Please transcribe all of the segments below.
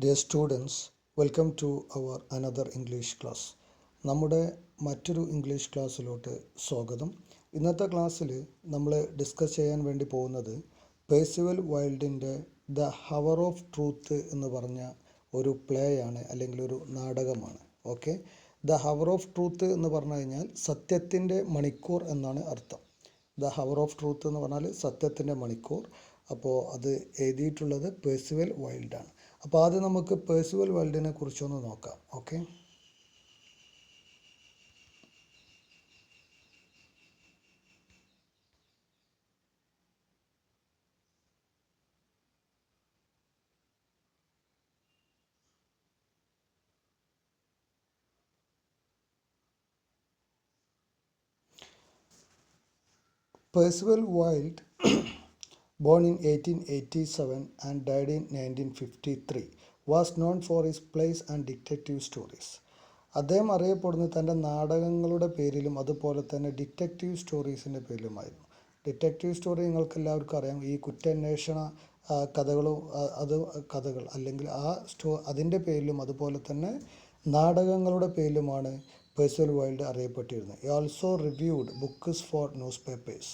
Dear students, welcome to our another English class. നമ്മുടെ മറ്റൊരു English ക്ലാസ്സിലോട്ട് സ്വാഗതം. ഇന്നത്തെ ക്ലാസ്സിൽ നമ്മൾ ഡിസ്കസ് ചെയ്യാൻ വേണ്ടി പോകുന്നത് പേഴ്സിവൽ വൈൽഡിൻ്റെ ദ ഹവർ ഓഫ് ട്രൂത്ത് എന്ന് പറഞ്ഞ ഒരു പ്ലേ ആണ്, അല്ലെങ്കിൽ ഒരു നാടകമാണ്. Okay, the hour of truth എന്ന് പറഞ്ഞു കഴിഞ്ഞാൽ സത്യത്തിൻ്റെ മണിക്കൂർ എന്നാണ് അർത്ഥം. ദ ഹവർ ഓഫ് ട്രൂത്ത് എന്ന് പറഞ്ഞാൽ സത്യത്തിൻ്റെ മണിക്കൂർ. അപ്പോൾ അത് എഴുതിയിട്ടുള്ളത് പേഴ്സിവൽ വൈൽഡാണ്. അപ്പോൾ ആദ്യം നമുക്ക് പേഴ്സിവൽ വൈൽഡിനെ കുറിച്ചൊന്ന് നോക്കാം. Okay, Percival Wilde, born in 1887 and died in 1953, was known for his plays and detective stories. അദ്ദേഹം അറിയപ്പെടുന്നത് തൻ്റെ നാടകങ്ങളുടെ പേരിലും അതുപോലെ തന്നെ ഡിറ്റക്റ്റീവ് സ്റ്റോറീസിൻ്റെ പേരിലുമായിരുന്നു. ഡിറ്റക്റ്റീവ് സ്റ്റോറി നിങ്ങൾക്ക് എല്ലാവർക്കും അറിയാം, ഈ കുറ്റാന്വേഷണ കഥകൾ അല്ലെങ്കിൽ അതിൻ്റെ പേരിലും അതുപോലെ തന്നെ നാടകങ്ങളുടെ പേരിലുമാണ് പേഴ്സിവൽ വൈൽഡ് അറിയപ്പെട്ടിരുന്നത്. He also reviewed books for newspapers.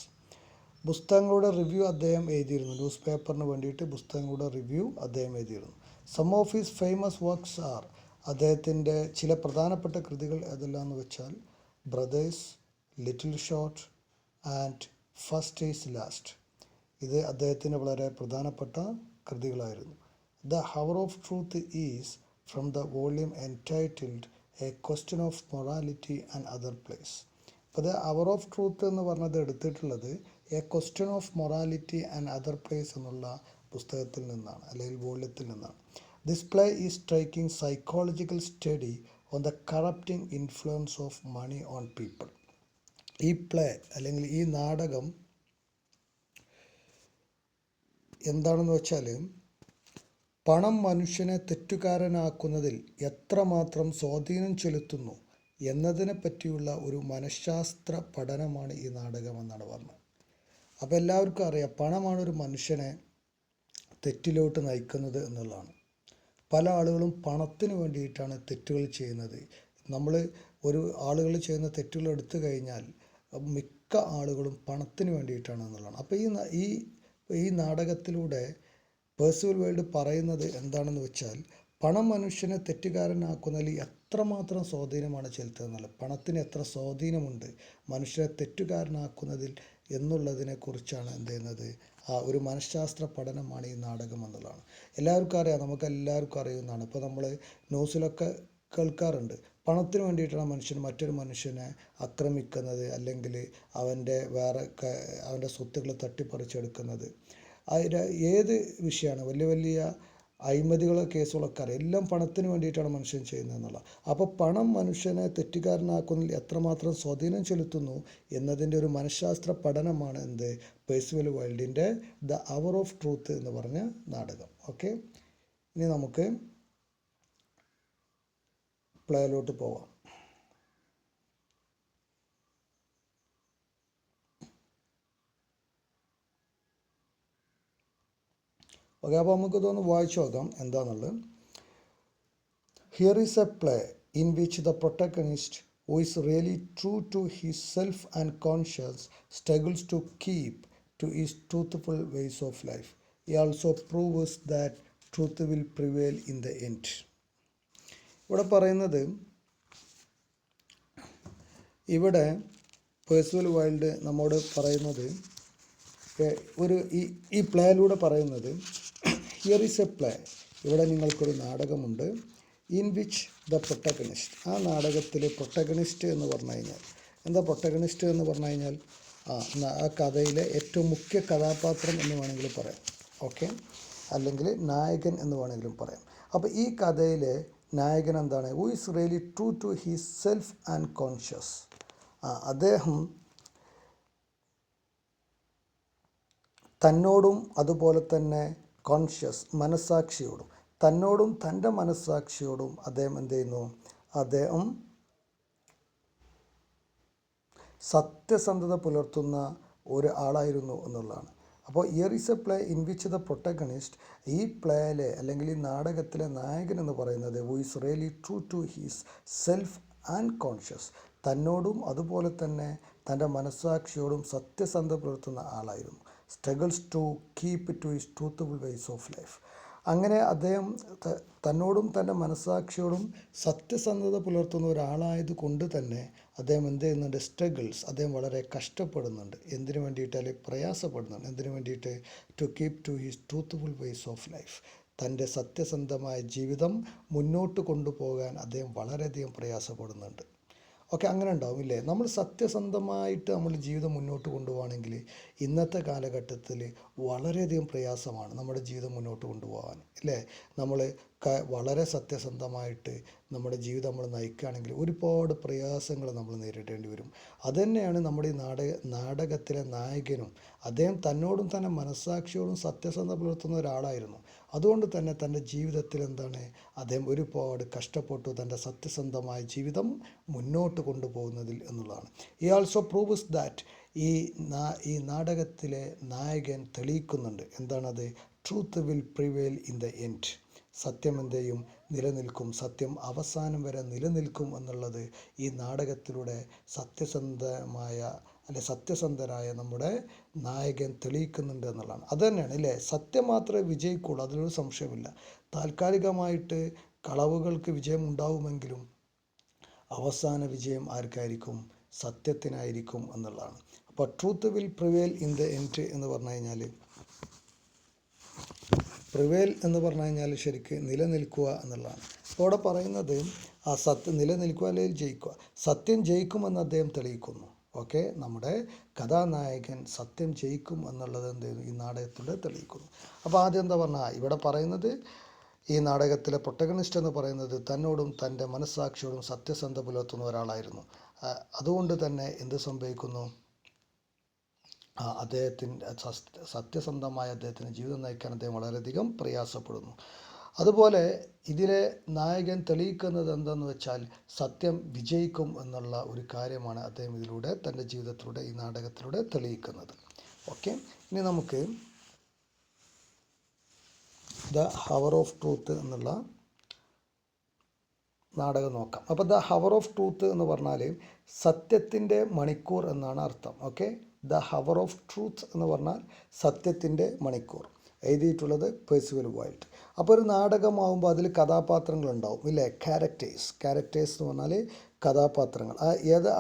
പുസ്തകങ്ങളുടെ റിവ്യൂ അദ്ദേഹം എഴുതിയിരുന്നു. ന്യൂസ് പേപ്പറിന് വേണ്ടിയിട്ട് പുസ്തകങ്ങളുടെ റിവ്യൂ അദ്ദേഹം എഴുതിയിരുന്നു. Some of his famous works are, അദ്ദേഹത്തിൻ്റെ ചില പ്രധാനപ്പെട്ട കൃതികൾ ഏതെല്ലാമെന്ന് വെച്ചാൽ brothers, little short and first is last. ഇത് അദ്ദേഹത്തിൻ്റെ വളരെ പ്രധാനപ്പെട്ട കൃതികളായിരുന്നു. The hour of truth is from the volume entitled a question of morality and other plays. അപ്പോൾ ദ ഹവർ ഓഫ് ട്രൂത്ത് എന്ന് പറഞ്ഞത് എടുത്തിട്ടുള്ളത് a question of morality and other plays എന്നുള്ള പുസ്തകത്തിൽ നിന്നാണ്, അല്ലെങ്കിൽ വോള്യത്തിൽ നിന്നാണ്. This play is striking psychological study on the corrupting influence of money on people. ഈ പ്ലേ അല്ലെങ്കിൽ ഈ നാടകം എന്താണെന്ന് വെച്ചാൽ പണം മനുഷ്യനെ തെറ്റുകാരനാക്കുന്നതിൽ എത്രമാത്രം സ്വാധീനം ചെലുത്തുന്നു എന്നതിനെ പറ്റിയുള്ള ഒരു മനഃശാസ്ത്ര പഠനമാണ് ഈ നാടകം എന്നാണ് പറഞ്ഞത്. അപ്പോൾ എല്ലാവർക്കും അറിയാം, പണമാണ് ഒരു മനുഷ്യനെ തെറ്റിലോട്ട് നയിക്കുന്നത് എന്നുള്ളതാണ്. പല ആളുകളും പണത്തിന് വേണ്ടിയിട്ടാണ് തെറ്റുകൾ ചെയ്യുന്നത്. നമ്മൾ ആളുകൾ ചെയ്യുന്ന തെറ്റുകൾ എടുത്തു കഴിഞ്ഞാൽ മിക്ക ആളുകളും പണത്തിന് വേണ്ടിയിട്ടാണ് എന്നുള്ളതാണ്. അപ്പോൾ ഈ നാടകത്തിലൂടെ പേഴ്സിവൽ വൈൽഡ് പറയുന്നത് എന്താണെന്ന് വെച്ചാൽ, പണം മനുഷ്യനെ തെറ്റുകാരനാക്കുന്നതിൽ എത്രമാത്രം സ്വാധീനമാണ് ചെലുത്തുന്നത്, പണത്തിന് എത്ര സ്വാധീനമുണ്ട് മനുഷ്യനെ തെറ്റുകാരനാക്കുന്നതിൽ എന്നുള്ളതിനെക്കുറിച്ചാണ് എന്ത് ചെയ്യുന്നത്, ഒരു മനഃശാസ്ത്ര പഠനമാണ് ഈ നാടകം എന്നുള്ളതാണ്. എല്ലാവർക്കും അറിയാം, നമുക്കെല്ലാവർക്കും അറിയുന്നതാണ്. ഇപ്പോൾ നമ്മൾ ന്യൂസിലൊക്കെ കേൾക്കാറുണ്ട്, പണത്തിന് വേണ്ടിയിട്ടാണ് മനുഷ്യൻ മറ്റൊരു മനുഷ്യനെ ആക്രമിക്കുന്നത്, അല്ലെങ്കിൽ അവൻ്റെ സ്വത്തുക്കൾ തട്ടിപ്പറിച്ചെടുക്കുന്നത്. ഏത് വിഷയമാണ്, വലിയ വലിയ അഴിമതികളോ കേസുകളൊക്കെ അറിയാം, എല്ലാം പണത്തിന് വേണ്ടിയിട്ടാണ് മനുഷ്യൻ ചെയ്യുന്നതെന്നുള്ള. അപ്പോൾ പണം മനുഷ്യനെ തെറ്റുകാരനാക്കുന്നതിൽ എത്രമാത്രം സ്വാധീനം ചെലുത്തുന്നു എന്നതിൻ്റെ ഒരു മനഃശാസ്ത്ര പഠനമാണ് പേഴ്സിവൽ വൈൽഡിൻ്റെ ദ ഹവർ ഓഫ് ട്രൂത്ത് എന്ന് പറഞ്ഞ നാടകം. ഓക്കെ, ഇനി നമുക്ക് പ്ലേയിലോട്ട് പോവാം. ഓക്കെ, അപ്പോൾ നമുക്കിതൊന്ന് വായിച്ചു നോക്കാം എന്താണെന്നുള്ളത്. Here is a play in which the protagonist, who is really true to his self and conscience, struggles to keep to his truthful ways of life. He also proves that truth will prevail in the end. ഇവിടെ പറയുന്നത്, ഇവിടെ പേഴ്സിവൽ wild നമ്മോട് പറയുന്നത്, ഈ പ്ലേയിലൂടെ പറയുന്നത്, here is a play, ഇവിടെ നിങ്ങൾക്കൊരു നാടകമുണ്ട്, in which the protagonist, ആ നാടകത്തിൽ പ്രൊട്ടഗണിസ്റ്റ് എന്ന് പറഞ്ഞു കഴിഞ്ഞാൽ എന്താ? പ്രൊട്ടഗണിസ്റ്റ് എന്ന് പറഞ്ഞു കഴിഞ്ഞാൽ ആ കഥയിലെ ഏറ്റവും മുഖ്യ കഥാപാത്രം എന്ന് വേണമെങ്കിൽ പറയാം. ഓക്കെ, അല്ലെങ്കിൽ നായകൻ എന്ന് വേണമെങ്കിലും പറയാം. അപ്പോൾ ഈ കഥയിലെ നായകൻ എന്താണ്? Who is really true to his self and conscious. അദ്ദേഹം തന്നോടും അതുപോലെ തന്നെ കോൺഷ്യസ് മനസ്സാക്ഷിയോടും, തന്നോടും തൻ്റെ മനസ്സാക്ഷിയോടും അദ്ദേഹം എന്ത് ചെയ്യുന്നു? അദ്ദേഹം സത്യസന്ധത പുലർത്തുന്ന ഒരാളായിരുന്നു എന്നുള്ളതാണ്. അപ്പോൾ here is a play in which the protagonist, ഈ പ്ലേയിലെ അല്ലെങ്കിൽ ഈ നാടകത്തിലെ നായകൻ എന്ന് പറയുന്നത് who is really true to his self and conscience, തന്നോടും അതുപോലെ തന്നെ തൻ്റെ മനസ്സാക്ഷിയോടും സത്യസന്ധത പുലർത്തുന്ന ആളായിരുന്നു. Struggles to keep to his truthful ways of life. അങ്ങനെ അദ്ദേഹം തന്നോടും തൻ്റെ മനസ്സാക്ഷിയോടും സത്യസന്ധത പുലർത്തുന്ന ഒരാളായത് കൊണ്ട് തന്നെ അദ്ദേഹം എന്ത് ചെയ്യുന്നുണ്ട്, സ്ട്രഗിൾസ്, അദ്ദേഹം വളരെ കഷ്ടപ്പെടുന്നുണ്ട്. എന്തിനു വേണ്ടിയിട്ട്, അല്ലെങ്കിൽ പ്രയാസപ്പെടുന്നുണ്ട്. എന്തിനു വേണ്ടിയിട്ട്? To keep to his truthful ways of life, തൻ്റെ സത്യസന്ധമായ ജീവിതം മുന്നോട്ട് കൊണ്ടുപോകാൻ അദ്ദേഹം വളരെയധികം പ്രയാസപ്പെടുന്നുണ്ട്. ഓക്കെ, അങ്ങനെ ഉണ്ടാവും ഇല്ലേ? നമ്മൾ സത്യസന്ധമായിട്ട് നമ്മൾ ജീവിതം മുന്നോട്ട് കൊണ്ടുപോകണമെങ്കിൽ ഇന്നത്തെ കാലഘട്ടത്തിൽ വളരെയധികം പ്രയാസമാണ് നമ്മുടെ ജീവിതം മുന്നോട്ട് കൊണ്ടുപോകാൻ, ഇല്ലേ? നമ്മൾ വളരെ സത്യസന്ധമായിട്ട് നമ്മുടെ ജീവിതം നമ്മൾ നയിക്കുകയാണെങ്കിൽ ഒരുപാട് പ്രയാസങ്ങൾ നമ്മൾ നേരിടേണ്ടി വരും. അതുതന്നെയാണ് നമ്മുടെ ഈ നാടകത്തിലെ നായകനും. അദ്ദേഹം തന്നോടും തന്നെ മനസ്സാക്ഷിയോടും സത്യസന്ധത പുലർത്തുന്ന ഒരാളായിരുന്നു. അതുകൊണ്ട് തന്നെ തൻ്റെ ജീവിതത്തിൽ എന്താണ്, അദ്ദേഹം ഒരുപാട് കഷ്ടപ്പെട്ടു തൻ്റെ സത്യസന്ധമായ ജീവിതം മുന്നോട്ട് കൊണ്ടുപോകുന്നതിൽ എന്നുള്ളതാണ്. ഈ ആൾസോ പ്രൂവ്സ് ദാറ്റ്, ഈ നാടകത്തിലെ നായകൻ തെളിയിക്കുന്നുണ്ട്. എന്താണത്? Truth will prevail in the end. സത്യം എന്ത് ചെയ്യും? നിലനിൽക്കും. സത്യം അവസാനം വരെ നിലനിൽക്കും എന്നുള്ളത് ഈ നാടകത്തിലൂടെ സത്യസന്ധരായ നമ്മുടെ നായകൻ തെളിയിക്കുന്നുണ്ട് എന്നുള്ളതാണ്. അതുതന്നെയാണ് അല്ലേ, സത്യം മാത്രമേ വിജയിക്കുള്ളൂ, അതിലൊരു സംശയമില്ല. താൽക്കാലികമായിട്ട് കളവുകൾക്ക് വിജയം ഉണ്ടാവുമെങ്കിലും അവസാന വിജയം ആർക്കായിരിക്കും? സത്യത്തിനായിരിക്കും എന്നുള്ളതാണ്. അപ്പോൾ truth will prevail in the end എന്ന് പറഞ്ഞു കഴിഞ്ഞാൽ, പ്രിവെയിൽ എന്ന് പറഞ്ഞു കഴിഞ്ഞാൽ ശരിക്ക് നിലനിൽക്കുക എന്നുള്ളതാണ്. അപ്പോൾ അവിടെ പറയുന്നത് ആ സത്യം നിലനിൽക്കുക അല്ലെങ്കിൽ ജയിക്കുക, സത്യം ജയിക്കുമെന്ന് അദ്ദേഹം തെളിയിക്കുന്നു. ഓക്കെ, നമ്മുടെ കഥാനായകൻ സത്യം ജയിക്കും എന്നുള്ളത് എന്ത് ചെയ്യുന്നു? ഈ നാടകത്തിലൂടെ തെളിയിക്കുന്നു. അപ്പോൾ ആദ്യം എന്താ പറഞ്ഞാൽ, ഇവിടെ പറയുന്നത് ഈ നാടകത്തിലെ പ്രൊട്ടഗണിസ്റ്റ് എന്ന് പറയുന്നത് തന്നോടും തൻ്റെ മനസ്സാക്ഷിയോടും സത്യസന്ധത പുലർത്തുന്ന ഒരാളായിരുന്നു. അതുകൊണ്ട് തന്നെ എന്ത് സംഭവിക്കുന്നു? അദ്ദേഹത്തിൻ്റെ സത്യസന്ധമായ അദ്ദേഹത്തിൻ്റെ ജീവിതം നയിക്കാൻ അദ്ദേഹം വളരെയധികം പ്രയാസപ്പെടുന്നു. അതുപോലെ ഇതിലെ നായകൻ തെളിയിക്കുന്നത് എന്താണെന്ന് വെച്ചാൽ സത്യം വിജയിക്കും എന്നുള്ള ഒരു കാര്യമാണ് അദ്ദേഹം ഇതിലൂടെ തൻ്റെ ജീവിതത്തിലൂടെ ഈ നാടകത്തിലൂടെ തെളിയിക്കുന്നത്. ഓക്കെ, ഇനി നമുക്ക് ദ ഹവർ ഓഫ് ട്രൂത്ത് എന്നുള്ള നാടകം നോക്കാം. അപ്പോൾ ദ ഹവർ ഓഫ് ട്രൂത്ത് എന്ന് പറഞ്ഞാൽ സത്യത്തിൻ്റെ മണിക്കൂർ എന്നാണ് അർത്ഥം. Okay, the hour of truth എന്ന് പറഞ്ഞാൽ സത്യത്തിൻ്റെ മണിക്കൂർ. എഴുതിയിട്ടുള്ളത് പെർസിവൽ വൈൽഡ്. അപ്പോൾ ഒരു നാടകമാകുമ്പോൾ അതിൽ കഥാപാത്രങ്ങളുണ്ടാവും ഇല്ലേ? ക്യാരക്ടേഴ്സ് എന്ന് പറഞ്ഞാൽ കഥാപാത്രങ്ങൾ.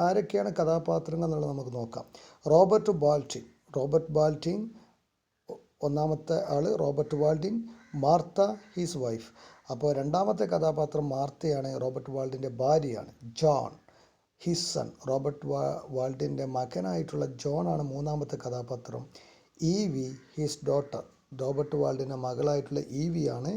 ആരൊക്കെയാണ് കഥാപാത്രങ്ങൾ എന്നുള്ളത് നമുക്ക് നോക്കാം. റോബർട്ട് ബാൾട്ടിൻ ഒന്നാമത്തെ ആൾ Robert Baldwin. Martha his wife. അപ്പോൾ രണ്ടാമത്തെ കഥാപാത്രം മാർത്തയാണ്, റോബർട്ട് വാൾഡിൻ്റെ ഭാര്യയാണ്. ജോൺ ഹിസ് സൺ, റോബർട്ട് വാൾഡിൻ്റെ മകനായിട്ടുള്ള ജോൺ ആണ് മൂന്നാമത്തെ കഥാപാത്രം. ഈവി ഹിസ് ഡോട്ടർ, റോബർട്ട് വാൾഡിൻ്റെ മകളായിട്ടുള്ള ഈവിയാണ്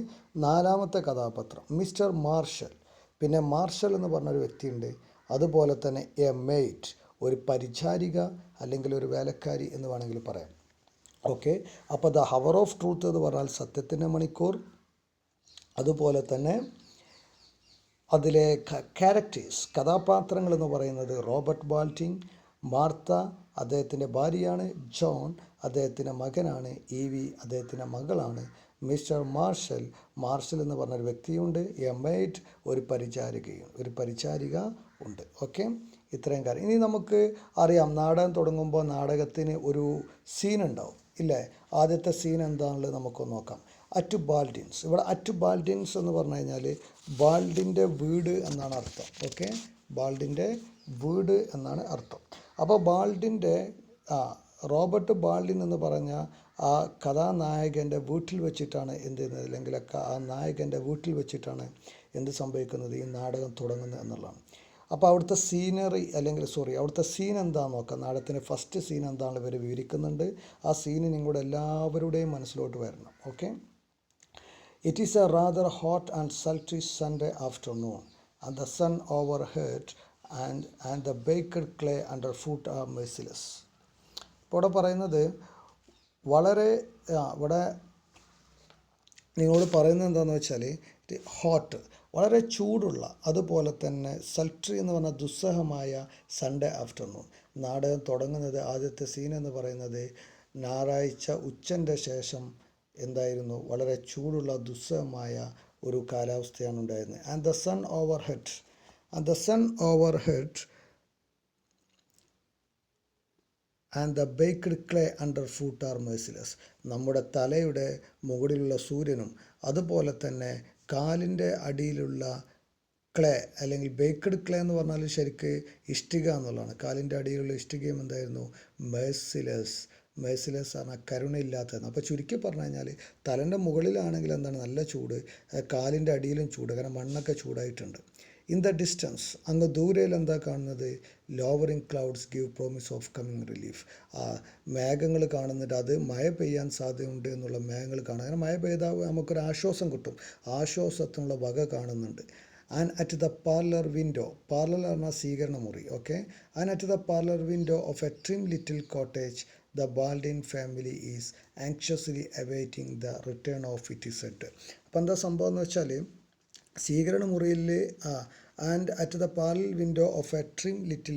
നാലാമത്തെ കഥാപാത്രം. മിസ്റ്റർ മാർഷൽ, പിന്നെ മാർഷൽ എന്ന് പറഞ്ഞൊരു വ്യക്തിയുണ്ട്. അതുപോലെ തന്നെ എ മെയ്റ്റ്, ഒരു പരിചാരിക അല്ലെങ്കിൽ ഒരു വേലക്കാരി എന്ന് വേണമെങ്കിൽ പറയാം. ഓക്കെ, അപ്പോൾ ദ ഹവർ ഓഫ് ട്രൂത്ത് എന്ന് പറഞ്ഞാൽ സത്യത്തിൻ്റെ മണിക്കൂർ. അതുപോലെ തന്നെ അതിലെ ക്യാരക്ടേഴ്സ്, കഥാപാത്രങ്ങൾ എന്ന് പറയുന്നത് റോബർട്ട് ബാൾട്ടിൻ, മാർത്ത അദ്ദേഹത്തിൻ്റെ ഭാര്യയാണ്, ജോൺ അദ്ദേഹത്തിൻ്റെ മകനാണ്, ഈവി അദ്ദേഹത്തിൻ്റെ മകളാണ്, മിസ്റ്റർ മാർഷൽ എന്ന് പറഞ്ഞൊരു വ്യക്തിയുണ്ട്, എ മെയ്ഡ് ഒരു പരിചാരിക ഉണ്ട്. ഓക്കെ, ഇത്രയും കാര്യം. ഇനി നമുക്ക് അറിയാം, നാടകം തുടങ്ങുമ്പോൾ നാടകത്തിന് ഒരു സീൻ ഉണ്ടാവും ഇല്ലേ? ആദ്യത്തെ സീൻ എന്താണെന്നുള്ളത് നമുക്കൊന്ന് നോക്കാം. അറ്റ് ബാൾഡിൻസ്. ഇവിടെ അറ്റ് ബാൾഡിൻസ് എന്ന് പറഞ്ഞു കഴിഞ്ഞാൽ ബാൾഡിൻ്റെ വീട് എന്നാണ് അർത്ഥം. ഓക്കെ, ബാൾഡിൻ്റെ വീട് എന്നാണ് അർത്ഥം. അപ്പോൾ റോബർട്ട് ബാൾഡിൻ എന്ന് പറഞ്ഞ ആ കഥാനായകൻ്റെ വീട്ടിൽ വെച്ചിട്ടാണ് എന്ത് ചെയ്യുന്നത്, അല്ലെങ്കിൽ ആ നായകൻ്റെ വീട്ടിൽ വെച്ചിട്ടാണ് എന്ത് സംഭവിക്കുന്നത്, ഈ നാടകം തുടങ്ങുന്നത് എന്നുള്ളതാണ്. അപ്പോൾ അവിടുത്തെ അവിടുത്തെ സീൻ എന്താണെന്ന് നോക്കാം. നാടകത്തിൻ്റെ ഫസ്റ്റ് സീൻ എന്താണെന്ന് ഇവർ വിവരിക്കുന്നുണ്ട്. ആ സീന് നിങ്ങളുടെ എല്ലാവരുടെയും മനസ്സിലോട്ട് വരണം. Okay, it is a rather hot and sultry Sunday afternoon and the sun overhead and the baked clay underfoot are merciless. ഇപ്പോൾ ഇവിടെ പറയുന്നത് ഇവിടെ നിങ്ങളോട് പറയുന്നത് എന്താണെന്ന് വെച്ചാൽ ഹോട്ട്, വളരെ ചൂടുള്ള, അതുപോലെ തന്നെ സൾട്രി എന്ന് പറഞ്ഞാൽ ദുസ്സഹമായ സൺഡേ ആഫ്റ്റർനൂൺ. നാടകം തുടങ്ങുന്നത് ആദ്യത്തെ സീൻ എന്ന് പറയുന്നത് ഞായറാഴ്ച ഉച്ചൻ്റെ ശേഷം എന്തായിരുന്നു, വളരെ ചൂടുള്ള ദുസ്സഹമായ ഒരു കാലാവസ്ഥയാണ് ഉണ്ടായിരുന്നത്. And the sun overhead and the baked clay underfoot are merciless. നമ്മുടെ തലയുടെ മുകളിലുള്ള സൂര്യനും അതുപോലെ തന്നെ കാലിൻ്റെ അടിയിലുള്ള ക്ലേ അല്ലെങ്കിൽ ബേക്ക്ഡ് ക്ലേ എന്ന് പറഞ്ഞാൽ ശരിക്ക് ഇഷ്ടിക എന്നുള്ളതാണ്. കാലിൻ്റെ അടിയിലുള്ള ഇഷ്ടികയും എന്തായിരുന്നു, മേഴ്സിലെസ് പറഞ്ഞാൽ കരുണയില്ലാത്തതാണ്. അപ്പോൾ ചുരുക്കി പറഞ്ഞു കഴിഞ്ഞാൽ തലൻ്റെ മുകളിലാണെങ്കിൽ എന്താണ് നല്ല ചൂട്, കാലിൻ്റെ അടിയിലും ചൂട്, കാരണം മണ്ണൊക്കെ ചൂടായിട്ടുണ്ട്. ഇൻ ദ ഡിസ്റ്റൻസ്, അങ്ങ് ദൂരയിൽ എന്താ കാണുന്നത്, lowering clouds give promise of coming relief. മേഘങ്ങൾ കാണുന്നുണ്ട്, അത് മഴ പെയ്യാൻ സാധ്യതയുണ്ട് എന്നുള്ള മേഘങ്ങൾ കാണുക. അങ്ങനെ മഴ പെയ്താൽ നമുക്കൊരു ആശ്വാസം കിട്ടും, ആശ്വാസത്തിനുള്ള വക കാണുന്നുണ്ട്. And at the parlour window, parlour പറഞ്ഞാൽ സ്വീകരണ മുറി, okay. And at the parlour window of a trim little cottage the Baldwin family is anxiously awaiting the return of its head. അപ്പോൾ എന്താ സംഭവം എന്ന് വെച്ചാൽ, സ്വീകരണ മുറിയിൽ and at the parlour window of a trim little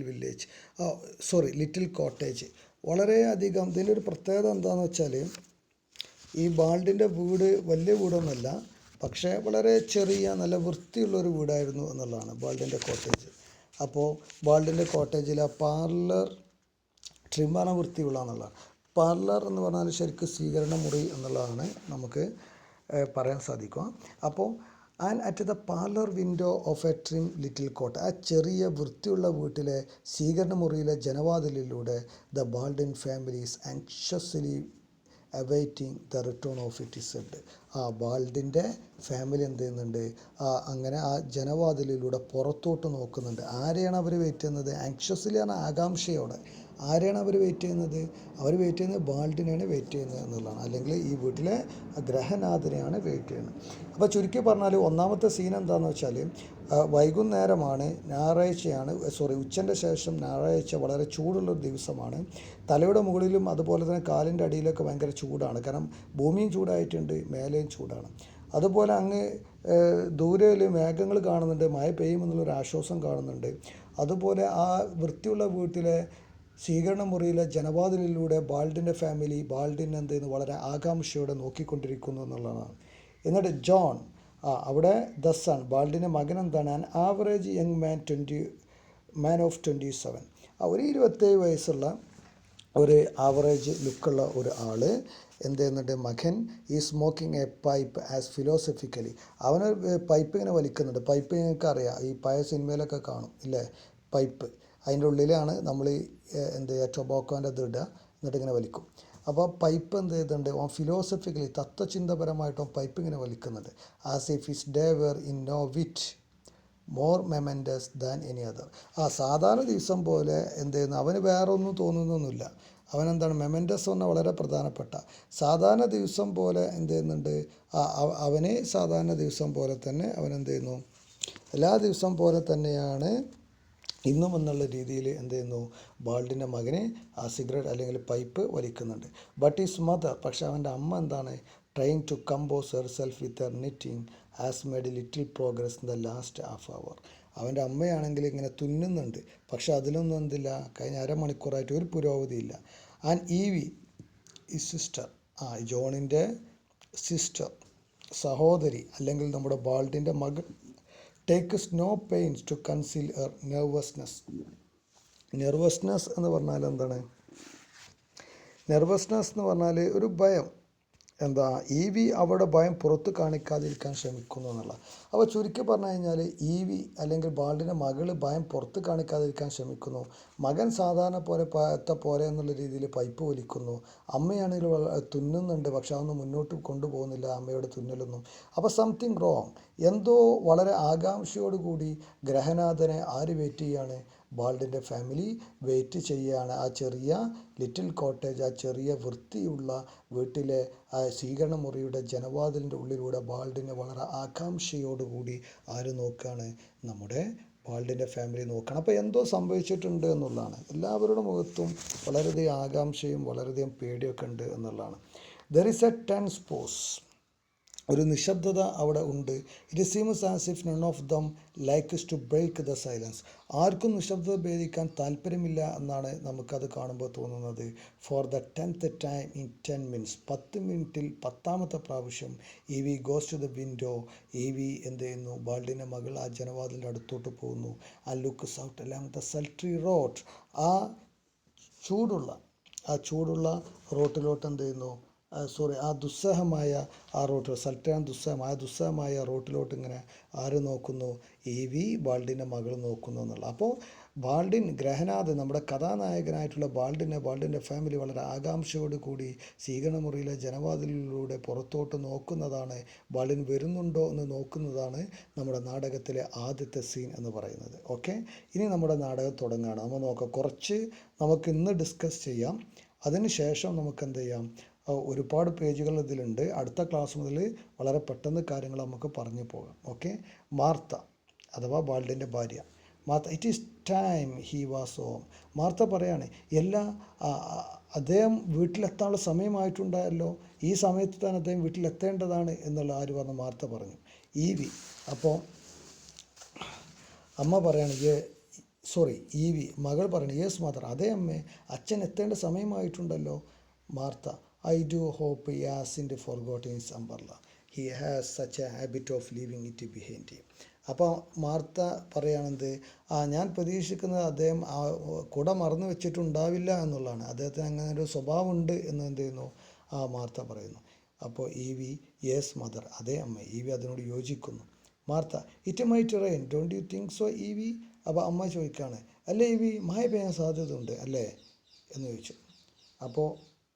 cottage, വളരെയധികം ഇതിൻ്റെ ഒരു പ്രത്യേകത എന്താണെന്ന് വെച്ചാൽ, ഈ ബാൾഡിൻ്റെ വീട് വലിയ വീടൊന്നുമല്ല, പക്ഷേ വളരെ ചെറിയ നല്ല വൃത്തിയുള്ളൊരു വീടായിരുന്നു എന്നുള്ളതാണ് ബാൾഡിൻ്റെ കോട്ടേജ്. അപ്പോൾ ബാൾഡിൻ്റെ കോട്ടേജിലെ പാർലർ ട്രിമ്മാണ് വൃത്തിയുള്ള എന്നുള്ളതാണ്. പാർലർ എന്ന് പറഞ്ഞാൽ ശരിക്കും സ്വീകരണ മുറി എന്നുള്ളതാണ് നമുക്ക് പറയാൻ സാധിക്കുക. അപ്പോൾ and at the parlour window of a trim little cot, ആ ചെറിയ വൃത്തിയുള്ള വീട്ടിലെ സ്വീകരണ മുറിയിലെ ജനവാതിലിലൂടെ the Baldwin families anxiously awaiting the return of its head. ആ ബാൾഡിൻ്റെ ഫാമിലി എന്ത് ചെയ്യുന്നുണ്ട്, അങ്ങനെ ആ ജനവാതിലിലൂടെ പുറത്തോട്ട് നോക്കുന്നുണ്ട്. ആരെയാണ് അവർ വെയിറ്റ് ചെയ്യുന്നത്, ആങ്ഷ്യസ്ലി ആണ് ആകാംക്ഷയോടെ. ആരെയാണ് അവർ വെയിറ്റ് ചെയ്യുന്നത്, അവർ വെയിറ്റ് ചെയ്യുന്നത് ബാൾഡിനെയാണ് വെയിറ്റ് ചെയ്യുന്നത് എന്നുള്ളതാണ്, അല്ലെങ്കിൽ ഈ വീട്ടിലെ ഗ്രഹനാഥനെയാണ് വെയിറ്റ് ചെയ്യുന്നത്. അപ്പോൾ ചുരുക്കി പറഞ്ഞാൽ ഒന്നാമത്തെ സീൻ എന്താണെന്ന് വെച്ചാൽ, വൈകുന്നേരമാണ്, ഞായറാഴ്ചയാണ്, ഉച്ചൻ്റെ ശേഷം ഞായറാഴ്ച, വളരെ ചൂടുള്ളൊരു ദിവസമാണ്. തലയുടെ മുകളിലും അതുപോലെ തന്നെ കാലിൻ്റെ അടിയിലൊക്കെ ഭയങ്കര ചൂടാണ്, കാരണം ഭൂമിയും ചൂടായിട്ടുണ്ട്, മേലെയും ചൂടാണ്. അതുപോലെ അങ്ങ് ദൂരയിൽ മേഘങ്ങൾ കാണുന്നുണ്ട്, മഴ പെയ്യുമെന്നുള്ളൊരു ആശ്വാസം കാണുന്നുണ്ട്. അതുപോലെ ആ വൃത്തിയുള്ള വീട്ടിലെ സ്വീകരണ മുറിയിലെ ജനവാതിലിലൂടെ ബാൾഡിൻ്റെ ഫാമിലി ബാൾഡിനെ എന്ത് ചെയ്യുന്നു, വളരെ ആകാംക്ഷയോടെ നോക്കിക്കൊണ്ടിരിക്കുന്നു എന്നുള്ളതാണ്. എന്നിട്ട് ജോൺ, അവിടെ ദ സൺ, ബാൾഡിൻ്റെ മകൻ എന്താണ്, an average young man of 27, ഒരു 27 വയസ്സുള്ള ഒരു ആവറേജ് ലുക്കുള്ള ഒരു ആൾ എന്ത് ചെയ്യുന്നുണ്ട്, മകൻ ഈ smoking A pipe as philosophically, അവന് പൈപ്പ് ഇങ്ങനെ വലിക്കുന്നുണ്ട്. പൈപ്പ് നിങ്ങൾക്ക് അറിയാം, ഈ പഴയ സിനിമയിലൊക്കെ കാണും ഇല്ലേ, പൈപ്പ്, അതിൻ്റെ ഉള്ളിലാണ് നമ്മൾ എന്ത് ചെയ്യുക, ടൊബാക്കോൻ്റെ ഇത് ഇടുക, എന്നിട്ട് ഇങ്ങനെ വലിക്കും. അപ്പോൾ പൈപ്പ് എന്ത് ചെയ്തിട്ടുണ്ട്, ഫിലോസഫിക്കലി തത്വചിന്തപരമായിട്ടും പൈപ്പ് ഇങ്ങനെ വലിക്കുന്നുണ്ട്. As if his day were in no wit more momentous than any other. സാധാരണ ദിവസം പോലെ എന്ത് ചെയ്യുന്നു, അവന് വേറെ ഒന്നും തോന്നുന്നൊന്നുമില്ല. അവനെന്താണ്, മെമൻറ്റസ് പറഞ്ഞാൽ വളരെ പ്രധാനപ്പെട്ട, സാധാരണ ദിവസം പോലെ എന്ത് ചെയ്യുന്നുണ്ട്, അവന് സാധാരണ ദിവസം പോലെ തന്നെ അവൻ എന്ത് ചെയ്യുന്നു, എല്ലാ ദിവസം പോലെ തന്നെയാണ് ഇന്നും എന്നുള്ള രീതിയിൽ എന്ത് ചെയ്യുന്നു, ബാൾഡിൻ്റെ മകനെ ആ സിഗരറ്റ് അല്ലെങ്കിൽ പൈപ്പ് വലിക്കുന്നുണ്ട്. ബട്ട് ഈസ് മദർ, പക്ഷെ അവൻ്റെ അമ്മ എന്താണ്, trying to compose herself with her knitting has made little progress in the last half hour. അവൻ്റെ അമ്മയാണെങ്കിൽ ഇങ്ങനെ തുന്നുന്നുണ്ട്, പക്ഷെ അതിലൊന്നും എന്തില്ല, കഴിഞ്ഞ അരമണിക്കൂറായിട്ട് ഒരു പുരോഗതിയില്ല. ആൻഡ് ഈവി ഈ സിസ്റ്റർ, ജോണിൻ്റെ സിസ്റ്റർ, സഹോദരി അല്ലെങ്കിൽ നമ്മുടെ ബാൾഡിൻ്റെ മകൾ, takes no pains to conceal her nervousness. Nervousness എന്ന് പറഞ്ഞാൽ എന്താണ്, നെർവസ്നെസ് എന്ന് പറഞ്ഞാൽ ഒരു ഭയം. എന്താ, ഈവി അവിടെ ഭയം പുറത്ത് കാണിക്കാതിരിക്കാൻ ശ്രമിക്കുന്നു എന്നുള്ള. അപ്പോൾ ചുരുക്കി പറഞ്ഞു കഴിഞ്ഞാൽ ഈവി അല്ലെങ്കിൽ ബാൾഡിൻ്റെ മകൾ ഭയം പുറത്ത് കാണിക്കാതിരിക്കാൻ ശ്രമിക്കുന്നു. മകൻ സാധാരണ പോലെ എന്നുള്ള രീതിയിൽ പൈപ്പ് വലിക്കുന്നു. അമ്മയാണെങ്കിൽ തുന്നുന്നുണ്ട്, പക്ഷെ അതൊന്നും മുന്നോട്ട് കൊണ്ടുപോകുന്നില്ല അമ്മയുടെ തുന്നലൊന്നും. അപ്പോൾ സംതിങ് റോങ്, എന്തോ വളരെ ആകാംക്ഷയോടുകൂടി ഗ്രഹനാഥനെ ആര് വെയിറ്റ് ചെയ്യാണ്, ബാൾഡിൻ്റെ ഫാമിലി വെയിറ്റ് ചെയ്യുകയാണ്. ആ ചെറിയ ലിറ്റിൽ കോട്ടേജ്, ആ ചെറിയ വൃത്തിയുള്ള വീട്ടിലെ ആ സ്വീകരണ മുറിയുടെ ജനവാതിലിൻ്റെ ഉള്ളിലൂടെ ബാൾഡിനെ വളരെ ആകാംക്ഷയോടുകൂടി ആര് നോക്കുകയാണ്, നമ്മുടെ ബാൾഡിൻ്റെ ഫാമിലി നോക്കുകയാണ്. അപ്പോൾ എന്തോ സംഭവിച്ചിട്ടുണ്ട് എന്നുള്ളതാണ്. എല്ലാവരുടെ മുഖത്തും വളരെയധികം ആകാംക്ഷയും വളരെയധികം പേടിയൊക്കെ ഉണ്ട് എന്നുള്ളതാണ്. There is A tense pose, ഒരു നിശബ്ദത അവിടെ ഉണ്ട്. It seems as if none of them likes to break the silence. ആർക്കും നിശബ്ദത ഭേദിക്കാൻ താല്പര്യമില്ല എന്നാണ് നമുക്കത് കാണുമ്പോൾ തോന്നുന്നത്. For the 10th time in 10 minutes, 10 മിനിറ്റിൽ 10ാമത്തെ പ്രാവശ്യം ഇവി ഗോസ് ടു ദ വിൻഡോ. ഇവി എന്ത് ചെയ്യുന്നു? ബാൾഡിൻ്റെ മകൾ ആ ജനവാതിലിൻ്റെ അടുത്തോട്ട് പോകുന്നു. ആ looks out along the സൾട്രി road. ആ ചൂടുള്ള റോട്ടിലോട്ട് എന്ത് ചെയ്യുന്നു? ആ ദുസ്സഹമായ ആ റോട്ടിൽ സൽറ്റാൻ ദുസ്സഹമായ റോട്ടിലോട്ട് ഇങ്ങനെ ആര് നോക്കുന്നു? ഇവി ബാൾഡിൻ്റെ മകൾ നോക്കുന്നു എന്നുള്ള. അപ്പോൾ ബാൾഡിൻ ഗ്രഹനാഥ്, നമ്മുടെ കഥാനായകനായിട്ടുള്ള ബാൾഡിൻ്റെ ഫാമിലി വളരെ ആകാംക്ഷയോട് കൂടി സ്വീകരണമുറിയിലെ ജനവാതിലിലൂടെ പുറത്തോട്ട് നോക്കുന്നതാണ്. ബാൾഡിൻ വരുന്നുണ്ടോ എന്ന് നോക്കുന്നതാണ് നമ്മുടെ നാടകത്തിലെ ആദ്യത്തെ സീൻ എന്ന് പറയുന്നത്. ഓക്കെ, ഇനി നമ്മുടെ നാടകം തുടങ്ങുകയാണ്. നമ്മൾ നോക്കാം, കുറച്ച് നമുക്ക് ഇന്ന് ഡിസ്കസ് ചെയ്യാം. അതിനുശേഷം നമുക്ക് എന്ത് ചെയ്യാം? ഒരുപാട് പേജുകൾ ഇതിലുണ്ട്. അടുത്ത ക്ലാസ് മുതൽ വളരെ പെട്ടെന്ന് കാര്യങ്ങൾ നമുക്ക് പറഞ്ഞു പോകാം. ഓക്കെ, മാർത്ത അഥവാ ബാൾഡിൻ്റെ ഭാര്യ Martha, it is time he was home. Martha പറയാണ്, അദ്ദേഹം വീട്ടിലെത്താനുള്ള സമയമായിട്ടുണ്ടായല്ലോ, ഈ സമയത്ത് തന്നെ അദ്ദേഹം വീട്ടിലെത്തേണ്ടതാണ് എന്നുള്ള ആര് പറഞ്ഞു? മാർത്ത പറഞ്ഞു. ഈവി അപ്പോൾ അമ്മ പറയാണ്, ഈവി മകൾ പറയണേ, യെസ് മദർ, അതേ അമ്മേ, അച്ഛൻ എത്തേണ്ട സമയമായിട്ടുണ്ടല്ലോ. Martha, I do hope he hasn't forgotten his umbrella. He has such a habit of leaving it behind him. അപ്പോൾ മാർത്ത പറയുകയാണെന്ത്? ഞാൻ പ്രതീക്ഷിക്കുന്നത് അദ്ദേഹം കുട മറന്നു വെച്ചിട്ടുണ്ടാവില്ല എന്നുള്ളതാണ്. അദ്ദേഹത്തിന് അങ്ങനെ ഒരു സ്വഭാവമുണ്ട് എന്ന് എന്ത് ചെയ്യുന്നു? മാർത്ത പറയുന്നു. അപ്പോൾ ഇവി, യെസ് മദർ, അതേ അമ്മ. ഇവി അതിനോട് യോജിക്കുന്നു. Martha, it might rain, don't you think so Evie? അപ്പോൾ അമ്മ ചോദിക്കുകയാണ്, അല്ലേ ഇവി, മഴ പെയ്യാൻ സാധ്യതയുണ്ട് അല്ലേ എന്ന് ചോദിച്ചു. അപ്പോൾ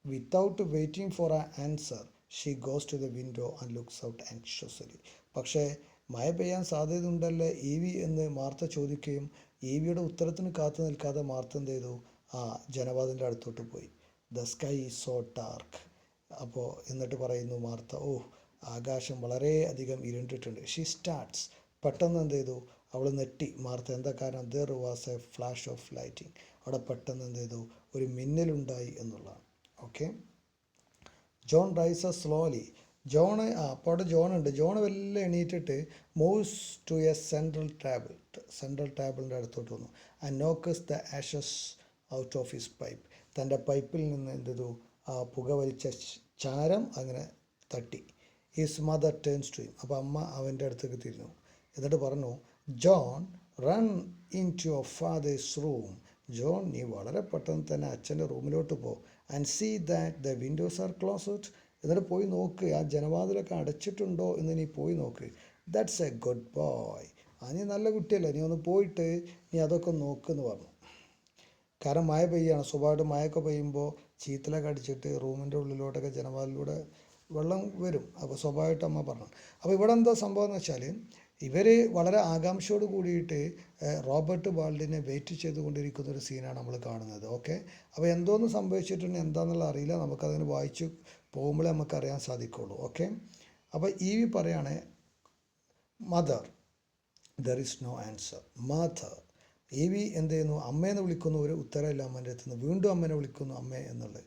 without waiting for an answer she goes to the window and looks out anxiously. പക്ഷേ മഴ പെയ്യാൻ സാധ്യതയുണ്ടല്ലേ ഇവി എന്ന് മാർത്ത ചോദിക്കുകയും ഇവിയുടെ ഉത്തരത്തിന് കാത്തു നിൽക്കാതെ മാർത്ത എന്ത് ചെയ്തു? ജനവാതിലിൻ്റെ അടുത്തോട്ട് പോയി. The sky is so dark. അപ്പോൾ എന്നിട്ട് പറയുന്നു മാർത്ത, ആകാശം വളരെയധികം ഇരുണ്ടിട്ടുണ്ട്. ഷീ സ്റ്റാർട്ട്സ്, പെട്ടെന്ന് എന്ത് ചെയ്തു? അവൾ നെട്ടി. മാർത്ത, എന്താ കാരണം? There was A flash of lighting. അവിടെ പെട്ടെന്ന് എന്ത് ചെയ്തു? ഒരു മിന്നലുണ്ടായി എന്നുള്ളതാണ്. Okay, John rises slowly. അപ്പോൾ അവിടെ ജോൺ ഉണ്ട്. ജോൺ വല്ല എണീറ്റിട്ട് മൂവ്സ് ടു എ സെൻട്രൽ ടേബിളിൻ്റെ അടുത്തോട്ട് വന്നു. And knocks the ashes out of his pipe. തൻ്റെ പൈപ്പിൽ നിന്ന് എന്ത് ചെയ്തു? പുക വലിച്ച ചാരം അങ്ങനെ തട്ടി. His mother turns to him. അപ്പോൾ അമ്മ അവൻ്റെ അടുത്തേക്ക് തിരിഞ്ഞു. എന്നിട്ട് പറഞ്ഞു, John, run into your father's room. John, നീ വളരെ പെട്ടെന്ന് തന്നെ അച്ഛൻ്റെ റൂമിലോട്ട് പോ. And see that the windows are closed. എന്നിട്ട് പോയി നോക്ക്, ആ ജനവാതിലൊക്കെ അടച്ചിട്ടുണ്ടോ എന്ന് നീ പോയി നോക്ക്. That's A good boy. നീ നല്ല കുട്ടിയല്ലേ, നീ ഒന്ന് പോയിട്ട് നീ അതൊക്കെ നോക്കുമെന്ന് പറഞ്ഞു. കാരണം മഴ പെയ്യാണ്. സ്വാഭാവികമായിട്ട് മഴയൊക്കെ പെയ്യുമ്പോൾ ചീത്തലൊക്കെ അടിച്ചിട്ട് റൂമിൻ്റെ ഉള്ളിലോട്ടൊക്കെ ജനവാതിലൂടെ വെള്ളം വരും. അപ്പോൾ സ്വാഭാവികമായിട്ട് അമ്മ പറഞ്ഞു. അപ്പോൾ ഇവിടെ എന്താ സംഭവം എന്ന് വെച്ചാൽ, ഇവർ വളരെ ആകാംക്ഷയോട് കൂടിയിട്ട് റോബർട്ട് ബാൾഡിനെ വെയിറ്റ് ചെയ്തുകൊണ്ടിരിക്കുന്ന ഒരു സീനാണ് നമ്മൾ കാണുന്നത്. ഓക്കെ, അപ്പോൾ എന്തോന്ന് സംഭവിച്ചിട്ടുണ്ട് എന്താണെന്നുള്ള അറിയില്ല, നമുക്കതിന് വായിച്ച് പോകുമ്പോഴേ നമുക്കറിയാൻ സാധിക്കുള്ളൂ. ഓക്കെ, അപ്പോൾ ഇവി പറയാണ്, mother, there is no answer. Mother, Evie എന്ത് ചെയ്യുന്നു? അമ്മയെന്ന് വിളിക്കുന്നു, ഒരു ഉത്തരമില്ല അമ്മേൻ്റെ അടുത്ത് നിന്ന്. വീണ്ടും അമ്മേനെ വിളിക്കുന്നു, അമ്മേ എന്നുള്ളത്.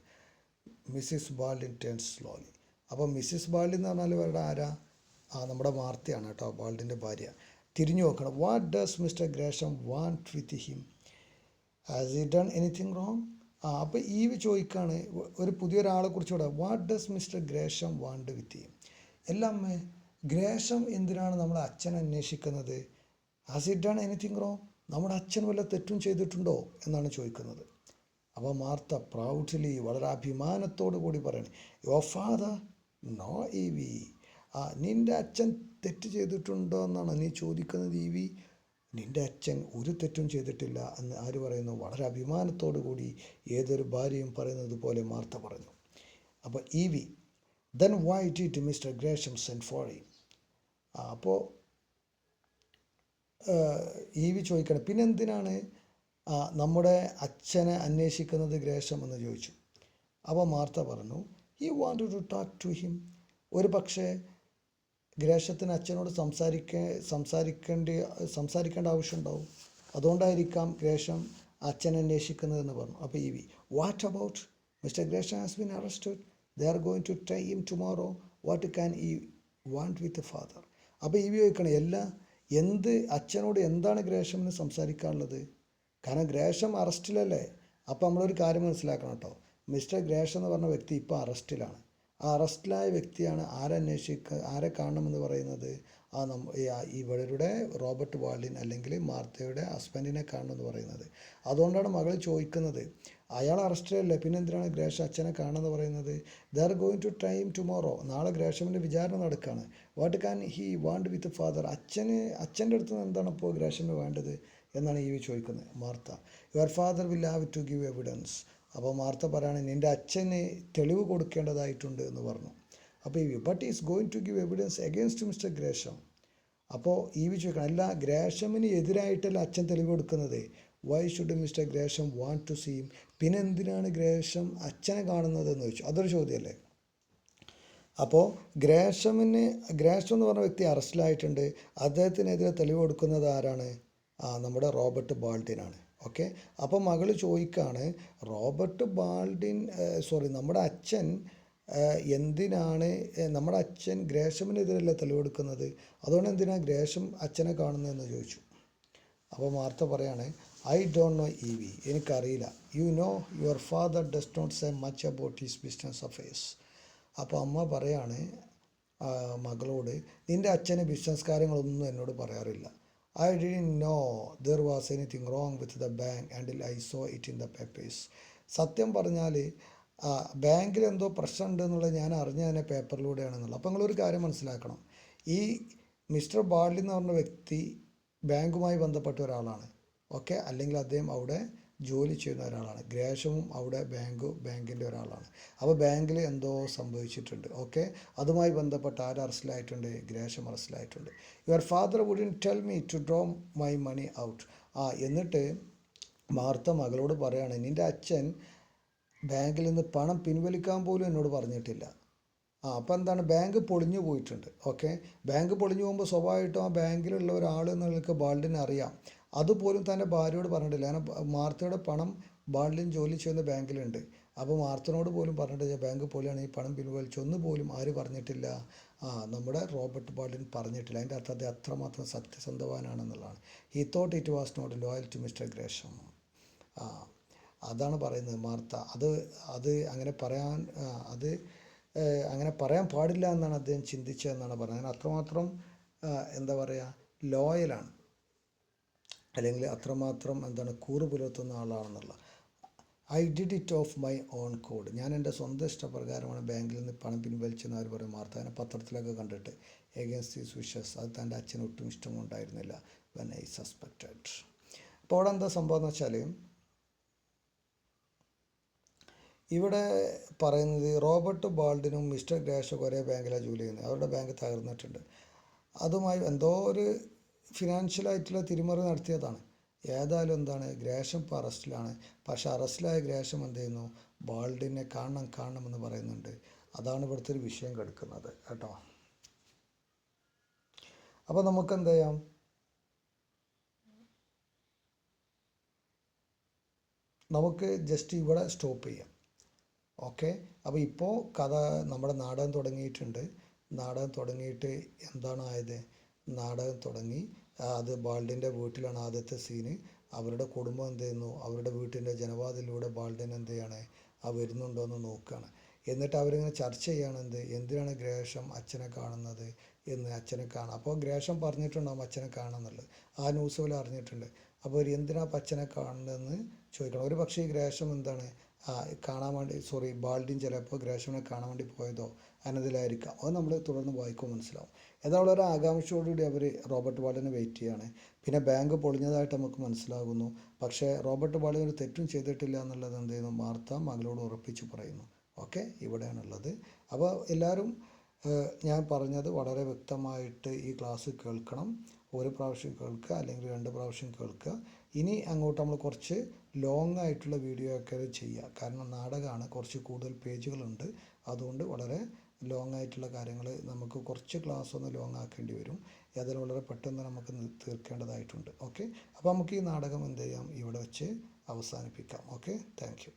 Mrs Baldwin turns slowly. അപ്പോൾ മിസ്സിസ് ബാൾഡിൻ എന്ന് പറഞ്ഞാൽ ഇവരുടെ ആരാ? നമ്മുടെ മാർത്തയാണ് കേട്ടോ, ബാൾഡിൻ്റെ ഭാര്യ. തിരിഞ്ഞു നോക്കണം. What does Mr Gresham want with him? Has he done anything wrong? അപ്പോൾ ഈവി ചോദിക്കുകയാണ് ഒരു പുതിയൊരാളെ കുറിച്ച് ഇവിടെ. What does Mr Gresham want with him? എല്ലാം അമ്മേ, ഗ്രേഷം എന്തിനാണ് നമ്മുടെ അച്ഛൻ അന്വേഷിക്കുന്നത്? Has he done anything wrong? നമ്മുടെ അച്ഛൻ വല്ല തെറ്റും ചെയ്തിട്ടുണ്ടോ എന്നാണ് ചോദിക്കുന്നത്. അപ്പോൾ മാർത്ത പ്രൗഡ്ലി, വളരെ അഭിമാനത്തോടു കൂടി പറയണേ, യുവർ ഫാദർ നോ ഇവി. നിൻ്റെ അച്ഛൻ തെറ്റ് ചെയ്തിട്ടുണ്ടോ എന്നാണ് നീ ചോദിക്കുന്നത് ഇവി? നിൻ്റെ അച്ഛൻ ഒരു തെറ്റും ചെയ്തിട്ടില്ല എന്ന് ആര് പറയുന്നു? വളരെ അഭിമാനത്തോടു കൂടി ഏതൊരു ഭാര്യയും പറയുന്നത് പോലെ മാർത്ത പറഞ്ഞു. അപ്പോൾ Evie, then why did Mr Gresham send for him? അപ്പോൾ ഇവി ചോദിക്കണം, പിന്നെ എന്തിനാണ് നമ്മുടെ അച്ഛനെ അന്വേഷിക്കുന്നത് ഗ്രേഷം എന്ന് ചോദിച്ചു. അപ്പോൾ മാർത്ത പറഞ്ഞു, he wanted to talk to him. ഒരു പക്ഷേ ഗ്രേഷത്തിന് അച്ഛനോട് സംസാരിക്കേണ്ട ആവശ്യമുണ്ടാവും, അതുകൊണ്ടായിരിക്കാം ഗ്രേഷം അച്ഛൻ അന്വേഷിക്കുന്നതെന്ന് പറഞ്ഞു. അപ്പോൾ ഇവി, what about mister Gresham has been arrested? They are going to try him tomorrow. What want with father. അപ്പോൾ ഈ ചോദിക്കണം അച്ഛനോട് എന്താണ് ഗ്രേഷമിന് സംസാരിക്കാനുള്ളത്? കാരണം ഗ്രേഷം അറസ്റ്റിലല്ലേ. അപ്പോൾ നമ്മളൊരു കാര്യം മനസ്സിലാക്കണം കേട്ടോ. മിസ്റ്റർ ഗ്രേഷം എന്ന് പറഞ്ഞ വ്യക്തി ഇപ്പോൾ അറസ്റ്റിലാണ്. ആ അറസ്റ്റിലായ വ്യക്തിയാണ് ആരെ കാണണമെന്ന് പറയുന്നത്? ഇവരുടെ റോബർട്ട് വാൾഡിൻ അല്ലെങ്കിൽ മാർത്തയുടെ ഹസ്ബൻഡിനെ കാണണമെന്ന് പറയുന്നത്. അതുകൊണ്ടാണ് മകൾ ചോദിക്കുന്നത്, അയാൾ അറസ്റ്റിലല്ലേ, പിന്നെ എന്തിനാണ് ഗ്രേഷം അച്ഛനെ കാണുമെന്ന് പറയുന്നത്? They are going to time tomorrow. നാളെ ഗ്രേഷമിൻ്റെ വിചാരണ നടക്കുകയാണ്. What can he want with father? അച്ഛൻ്റെ അടുത്ത് നിന്ന് എന്താണ് ഇപ്പോൾ ഗ്രേഷമിന് വേണ്ടത് എന്നാണ് ചോദിക്കുന്നത്. Martha, your father will have to give evidence. അപ്പോൾ മാർത്ത പറയാണ്, നിൻ്റെ അച്ഛന് തെളിവ് കൊടുക്കേണ്ടതായിട്ടുണ്ട് എന്ന് പറഞ്ഞു. അപ്പോൾ but is going to give evidence against mister Gresham. അപ്പോൾ ചോദിക്കണം, അല്ല ഗ്രേഷമിന് എതിരായിട്ടല്ല അച്ഛൻ തെളിവ് കൊടുക്കുന്നത്. Why should mister Gresham want to see him? പിന്നെ എന്തിനാണ് ഗ്രേഷം അച്ഛനെ കാണുന്നത് എന്ന് ചോദിച്ചു. അതൊരു ചോദ്യമല്ലേ. അപ്പോൾ ഗ്രേഷം എന്ന് പറഞ്ഞ വ്യക്തി അറസ്റ്റിലായിട്ടുണ്ട്. അദ്ദേഹത്തിനെതിരെ തെളിവ് കൊടുക്കുന്നത് ആരാണ്? നമ്മുടെ റോബർട്ട് ബാൾഡിനാണ്. ഓക്കെ. അപ്പോൾ മകൾ ചോദിക്കുകയാണ്, നമ്മുടെ അച്ഛൻ നമ്മുടെ അച്ഛൻ ഗ്രേഷമിനെതിരല്ല തെളിവ് കൊടുക്കുന്നത്, അതുകൊണ്ട് എന്തിനാണ് ഗ്രേഷം അച്ഛനെ കാണുന്നതെന്ന് ചോദിച്ചു. അപ്പോൾ മാർത്ത പറയാണ്, ഐ ഡോണ്ട് നോ ഇവി, എനിക്കറിയില്ല. You know your father does not say much about his business affairs. അപ്പോൾ അമ്മ പറയാണ് മകളോട്, നിൻ്റെ അച്ഛന് ബിസിനസ് കാര്യങ്ങളൊന്നും എന്നോട് പറയാറില്ല. I didn't know there was anything wrong with the bank until I saw it in the papers. സത്യം പറഞ്ഞാൽ ബാങ്കിൽ എന്തോ പ്രശ്നമുണ്ട് എന്നുള്ളത് ഞാൻ അറിഞ്ഞതിനെ പേപ്പറിലൂടെയാണെന്നുള്ളത്. അപ്പോൾ നിങ്ങളൊരു കാര്യം മനസ്സിലാക്കണം, ഈ മിസ്റ്റർ ബാൾഡി എന്ന് പറഞ്ഞ വ്യക്തി ബാങ്കുമായി ബന്ധപ്പെട്ട ഒരാളാണ്. ഓക്കെ. അല്ലെങ്കിൽ അദ്ദേഹം അവിടെ ജോലി ചെയ്യുന്ന ഒരാളാണ്. ഗ്രേഷവും അവിടെ ബാങ്കിൻ്റെ ഒരാളാണ്. അപ്പോൾ ബാങ്കിൽ എന്തോ സംഭവിച്ചിട്ടുണ്ട്. ഓക്കെ. അതുമായി ബന്ധപ്പെട്ട് ആര് അറസ്റ്റിലായിട്ടുണ്ട്? ഗ്രേഷം അറസ്റ്റിലായിട്ടുണ്ട്. Your father wouldn't tell me to draw my money out. എന്നിട്ട് മാർത്ത മകളോട് പറയാണ്, നിൻ്റെ അച്ഛൻ ബാങ്കിൽ നിന്ന് പണം പിൻവലിക്കാൻ പോലും എന്നോട് പറഞ്ഞിട്ടില്ല. അപ്പോൾ എന്താണ്? ബാങ്ക് പൊളിഞ്ഞു പോയിട്ടുണ്ട്. ഓക്കെ. ബാങ്ക് പൊളിഞ്ഞു പോകുമ്പോൾ സ്വാഭാവികമായിട്ടും ആ ബാങ്കിലുള്ള ഒരാൾ എന്നുള്ളവർക്ക് ബാൾഡിനെ അറിയാം. അതുപോലും തൻ്റെ ഭാര്യയോട് പറഞ്ഞിട്ടില്ല. കാരണം മാർത്തയുടെ പണം ബാൾഡിൻ ജോലി ചെയ്യുന്ന ബാങ്കിലുണ്ട്. അപ്പോൾ മാർത്തനോട് പോലും പറഞ്ഞിട്ടില്ല ബാങ്ക് പോലെയാണ് ഈ പണം പിൻവലിച്ചൊന്നു പോലും ആര് പറഞ്ഞിട്ടില്ല? നമ്മുടെ റോബർട്ട് ബാൾഡിൻ പറഞ്ഞിട്ടില്ല. അതിൻ്റെ അർത്ഥം അത് അത്രമാത്രം സത്യസന്ധവാനാണെന്നുള്ളതാണ്. He thought it was not loyal to mister Gresham. അതാണ് പറയുന്നത് മാർത്ത. അത് അങ്ങനെ പറയാൻ പാടില്ല എന്നാണ് അദ്ദേഹം ചിന്തിച്ചതെന്നാണ് പറയുന്നത്. അങ്ങനെ അത്രമാത്രം എന്താ പറയുക, ലോയലാണ്, അല്ലെങ്കിൽ അത്രമാത്രം കൂറ് പുലർത്തുന്ന ആളാണെന്നുള്ള. I did it of my own accord. ഞാൻ എൻ്റെ സ്വന്തം ഇഷ്ടപ്രകാരമാണ് ബാങ്കിൽ നിന്ന് പണം പിൻവലിച്ചെന്ന് അവർ പറയും. മാർത്ത അതിനെ പത്രത്തിലൊക്കെ കണ്ടിട്ട് എഗെയിൻസ്റ്റ് ദീസ് വിഷസ്. അത് തൻ്റെ അച്ഛന് ഒട്ടും ഇഷ്ടമുണ്ടായിരുന്നില്ല. When I suspected. അപ്പോൾ അവിടെ എന്താ സംഭവം എന്ന് വെച്ചാൽ, ഇവിടെ പറയുന്നത് റോബർട്ട് ബാൾഡിനും മിസ്റ്റർ ഗ്രേഷും ഒരേ ബാങ്കിലാണ് ജോലി ചെയ്യുന്നത്. അവരുടെ ബാങ്ക് തകർന്നിട്ടുണ്ട്. അതുമായി എന്തോ ഒരു ഫിനാൻഷ്യലായിട്ടുള്ള തിരിമറി നടത്തിയതാണ്. ഏതായാലും ഗ്രേഷം ഇപ്പോൾ അറസ്റ്റിലാണ്. പക്ഷേ അറസ്റ്റിലായ ഗ്രേഷം എന്ത് ചെയ്യുന്നു? ബാൾഡിനെ കാണണമെന്ന് പറയുന്നുണ്ട്. അതാണ് ഇവിടുത്തെ ഒരു വിഷയം കിടക്കുന്നത് കേട്ടോ. അപ്പോൾ നമുക്ക് എന്ത് ചെയ്യാം, നമുക്ക് ജസ്റ്റ് ഇവിടെ സ്റ്റോപ്പ് ചെയ്യാം. ഓക്കെ. അപ്പോൾ ഇപ്പോൾ നമ്മുടെ നാടകം തുടങ്ങിയിട്ടുണ്ട്. നാടകം തുടങ്ങിയിട്ട് എന്താണ് ആയത്? നാടകം തുടങ്ങി, അത് ബാൾഡിൻ്റെ വീട്ടിലാണ് ആദ്യത്തെ സീന്. അവരുടെ കുടുംബം എന്ത് ചെയ്യുന്നു? അവരുടെ വീട്ടിൻ്റെ ജനവാതിലൂടെ ബാൾഡിൻ എന്ത് ചെയ്യാണ്? വരുന്നുണ്ടോ എന്ന് നോക്കുകയാണ്. എന്നിട്ട് അവരിങ്ങനെ ചർച്ച ചെയ്യുകയാണ്, എന്തിനാണ് ഗ്രേഷം അച്ഛനെ കാണുന്നത് എന്ന്. അച്ഛനെ കാണാം. അപ്പോൾ ഗ്രേഷം പറഞ്ഞിട്ടുണ്ടാവും അച്ഛനെ കാണുന്നുള്ളത്. ആ ന്യൂസ് പോലെ അറിഞ്ഞിട്ടുണ്ട്. അപ്പോൾ എന്തിനാ അച്ഛനെ കാണുന്നതെന്ന് ചോദിക്കണം. ഒരു പക്ഷേ ഈ ഗ്രേഷം കാണാൻ വേണ്ടി ബാൾഡിൻ ചിലപ്പോൾ ഗ്രേഷമിനെ കാണാൻ വേണ്ടി പോയതോ അതിനതിലായിരിക്കാം. അത് നമ്മൾ തുടർന്ന് വായിക്കുമ്പോൾ മനസ്സിലാവും. ഏതായാലും ഒരു ആകാംക്ഷയോടുകൂടി അവർ റോബർട്ട് ബാൾഡിനെ വെയിറ്റ് ചെയ്യാണ്. പിന്നെ ബാങ്ക് പൊളിഞ്ഞതായിട്ട് നമുക്ക് മനസ്സിലാകുന്നു. പക്ഷേ റോബർട്ട് ബാൾഡിൻ ഒരു തെറ്റും ചെയ്തിട്ടില്ല എന്നുള്ളത് എന്ത് ചെയ്യുന്നു? മാർത്ത മകളോട് ഉറപ്പിച്ച് പറയുന്നു. ഓക്കെ. ഇവിടെയാണുള്ളത്. അപ്പോൾ എല്ലാവരും ഞാൻ പറഞ്ഞത് വളരെ വ്യക്തമായിട്ട് ഈ ക്ലാസ് കേൾക്കണം. ഒരു പ്രാവശ്യം കേൾക്കുക, അല്ലെങ്കിൽ 2 പ്രാവശ്യം കേൾക്കുക. ഇനി അങ്ങോട്ട് നമ്മൾ കുറച്ച് ലോങ് ആയിട്ടുള്ള വീഡിയോ ഒക്കെ ചെയ്യുക. കാരണം നാടകമാണ്, കുറച്ച് കൂടുതൽ പേജുകളുണ്ട്. അതുകൊണ്ട് വളരെ ലോങ് ആയിട്ടുള്ള കാര്യങ്ങൾ നമുക്ക് കുറച്ച് ക്ലാസ് ഒന്ന് ലോങ് ആക്കേണ്ടി വരും. അതിൽ വളരെ പെട്ടെന്ന് നമുക്ക് തീർക്കേണ്ടതായിട്ടുണ്ട്. ഓക്കെ. അപ്പോൾ നമുക്ക് ഈ നാടകം എന്ത് ചെയ്യാം? ഇവിടെ വെച്ച് അവസാനിപ്പിക്കാം. ഓക്കെ. Thank you.